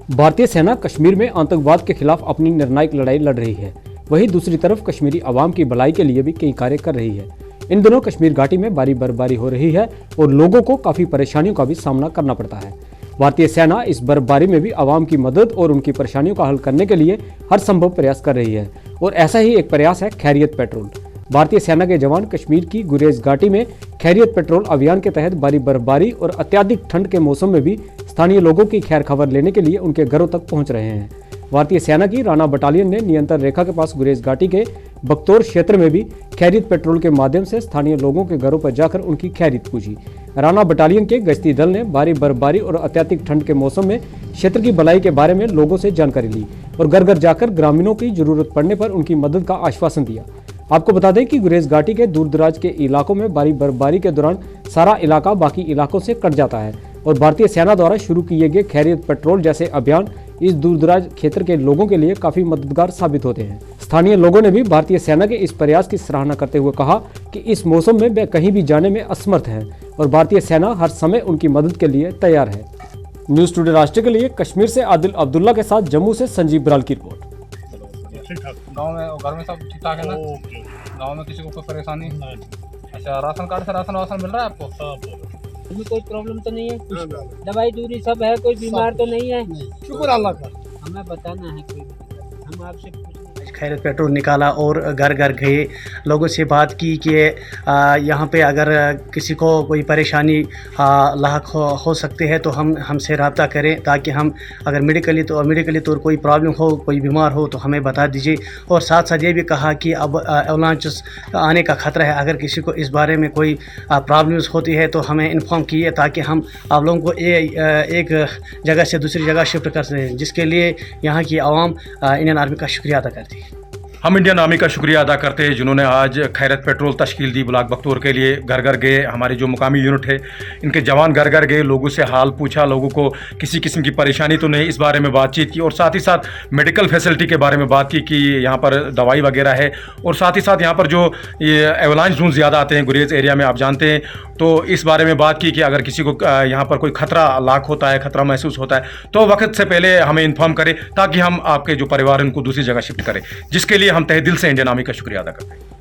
भारतीय सेना कश्मीर में आतंकवाद के खिलाफ अपनी निर्णायक लड़ाई लड़ रही है। वहीं दूसरी तरफ कश्मीरी आवाम की भलाई के लिए भी कई कार्य कर रही है। इन दिनों कश्मीर घाटी में भारी बर्फबारी हो रही है और लोगों को काफी परेशानियों का भी सामना करना पड़ता है। भारतीय सेना इस बर्फबारी में भी आवाम की मदद और उनकी परेशानियों का हल करने के लिए हर संभव प्रयास कर रही है और ऐसा ही एक प्रयास है खैरियत पेट्रोल। भारतीय सेना के जवान कश्मीर की गुरेज घाटी में खैरियत पेट्रोल अभियान के तहत भारी बर्फबारी और अत्यधिक ठंड के मौसम में भी स्थानीय लोगों की खैर खबर लेने के लिए उनके घरों तक पहुंच रहे हैं। भारतीय सेना की राणा बटालियन ने नियंत्रण रेखा के पास गुरेज घाटी के बख्तौर क्षेत्र में भी खैरियत पेट्रोल के माध्यम से स्थानीय लोगों के घरों पर जाकर उनकी खैरियत पूछी। राणा बटालियन के गश्ती दल ने भारी बर्फबारी और अत्यधिक ठंड के मौसम में क्षेत्र की भलाई के बारे में लोगों से जानकारी ली और घर घर जाकर ग्रामीणों की जरूरत पड़ने पर उनकी मदद का आश्वासन दिया। आपको बता दें कि गुरेज घाटी के दूर दराज के इलाकों में भारी बर्फबारी के दौरान सारा इलाका बाकी इलाकों से कट जाता है और भारतीय सेना द्वारा शुरू किए गए खैरियत पेट्रोल जैसे अभियान इस दूर दराज क्षेत्र के लोगों के लिए काफी मददगार साबित होते हैं। स्थानीय लोगों ने भी भारतीय सेना के इस प्रयास की सराहना करते हुए कहा कि इस मौसम में वे कहीं भी जाने में असमर्थ हैं और भारतीय सेना हर समय उनकी मदद के लिए तैयार है। न्यूज़ टुडे राष्ट्र के लिए कश्मीर से आदिल अब्दुल्ला के साथ जम्मू से संजीव बराल की रिपोर्ट। गांव में और घर में सब ठीक ठाक है ना? गांव में किसी को कोई परेशानी? अच्छा, राशन कार्ड से राशन वासन मिल रहा है आपको? हमें कोई प्रॉब्लम तो नहीं है, कुछ दवाई दूरी सब है, कोई बीमार तो नहीं है। शुक्र अल्लाह का। हमें बताना है कोई, हम आपसे खैरियत पेट्रोल निकाला और घर घर गए, लोगों से बात की कि यहाँ पे अगर किसी को कोई परेशानी लाक हो सकते हैं तो हमसे रब्ता करें, ताकि हम अगर मेडिकली तौर कोई प्रॉब्लम हो, कोई बीमार हो तो हमें बता दीजिए। और साथ साथ ये भी कहा कि अब एवलांचेस आने का ख़तरा है, अगर किसी को इस बारे में कोई प्रॉब्लम्स होती है तो हमें इन्फॉर्म कीजिए, ताकि हम आप लोगों को एक जगह से दूसरी जगह शिफ्ट कर सकें, जिसके लिए यहाँ की आवाम इंडियन आर्मी का शुक्रिया अदा करती है। हम इंडियन आर्मी का शुक्रिया अदा करते हैं जिन्होंने आज खैरियत पेट्रोल तश्कील दी। ब्लॉक बख्तौर के लिए घर घर गए, हमारी जो मुकामी यूनिट है इनके जवान घर घर गए, लोगों से हाल पूछा, लोगों को किसी किस्म की परेशानी तो नहीं, इस बारे में बातचीत की और साथ ही साथ मेडिकल फैसिलिटी के बारे में बात की कि यहाँ पर दवाई वगैरह है। और साथ ही साथ यहाँ पर जो ये एवलांच जोन ज़्यादा आते हैं गुरेज एरिया में, आप जानते हैं, तो इस बारे में बात की कि अगर किसी को यहाँ पर कोई खतरा लाक होता है, खतरा महसूस होता है तो वक्त से पहले हमें इन्फॉर्म करें, ताकि हम आपके जो परिवार हैं उनको दूसरी जगह शिफ्ट करें, जिसके लिए हम तहे दिल से इंडियन आर्मी का शुक्रिया अदा करते हैं।